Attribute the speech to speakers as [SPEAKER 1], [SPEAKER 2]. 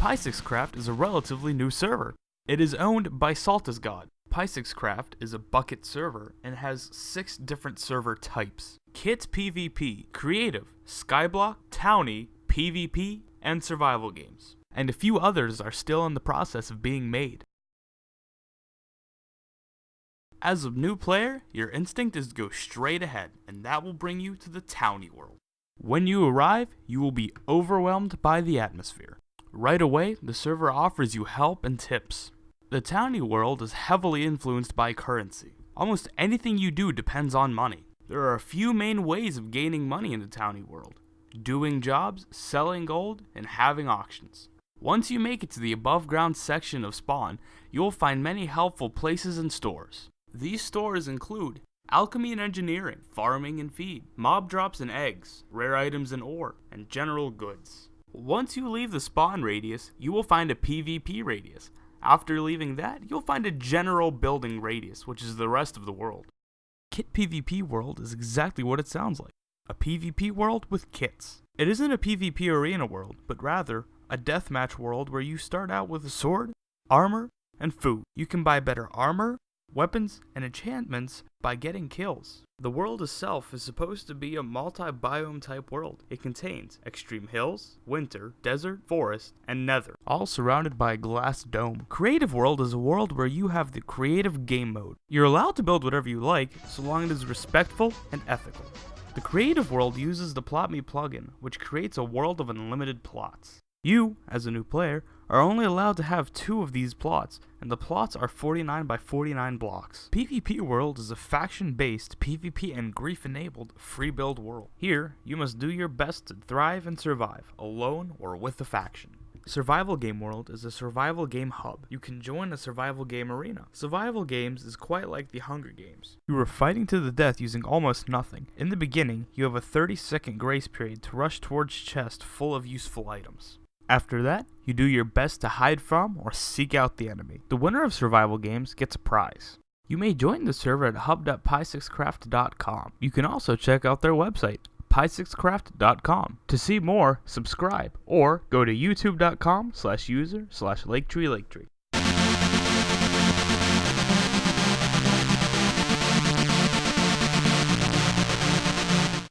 [SPEAKER 1] PyxisCraft is a relatively new server. It is owned by SaltIsGod. PyxisCraft is a bucket server and has 6 different server types: Kit PvP, Creative, Skyblock, Townie, PvP, and Survival Games. And a few others are still in the process of being made. As a new player, your instinct is to go straight ahead, and that will bring you to the Townie world. When you arrive, you will be overwhelmed by the atmosphere. Right away, the server offers you help and tips. The Townie world is heavily influenced by currency. Almost anything you do depends on money. There are a few main ways of gaining money in the Townie world: doing jobs, selling gold, and having auctions. Once you make it to the above ground section of spawn, you will find many helpful places and stores. These stores include alchemy and engineering, farming and feed, mob drops and eggs, rare items and ore, and general goods. Once you leave the spawn radius, you will find a PvP radius. After leaving that, you'll find a general building radius, which is the rest of the world. Kit PvP world is exactly what it sounds like: a PvP world with kits. It isn't a PvP arena world, but rather a deathmatch world where you start out with a sword, armor, and food. You can buy better armor, weapons, and enchantments by getting kills. The world itself is supposed to be a multi-biome type world. It contains extreme hills, winter, desert, forest, and nether, all surrounded by a glass dome. Creative world is a world where you have the creative game mode. You're allowed to build whatever you like, so long as it is respectful and ethical. The creative world uses the Plot Me plugin, which creates a world of unlimited plots. You, as a new player, are only allowed to have 2 of these plots, and the plots are 49 by 49 blocks. PvP World is a faction-based, PvP and grief-enabled, free build world. Here, you must do your best to thrive and survive, alone or with a faction. Survival Game World is a survival game hub. You can join a survival game arena. Survival games is quite like the Hunger Games. You are fighting to the death using almost nothing. In the beginning, you have a 30-second grace period to rush towards chests full of useful items. After that, you do your best to hide from or seek out the enemy. The winner of survival games gets a prize. You may join the server at hub.pyxiscraft.com. You can also check out their website, PyxisCraft.com. To see more, subscribe, or go to youtube.com/user/LakeTreeLakeTree.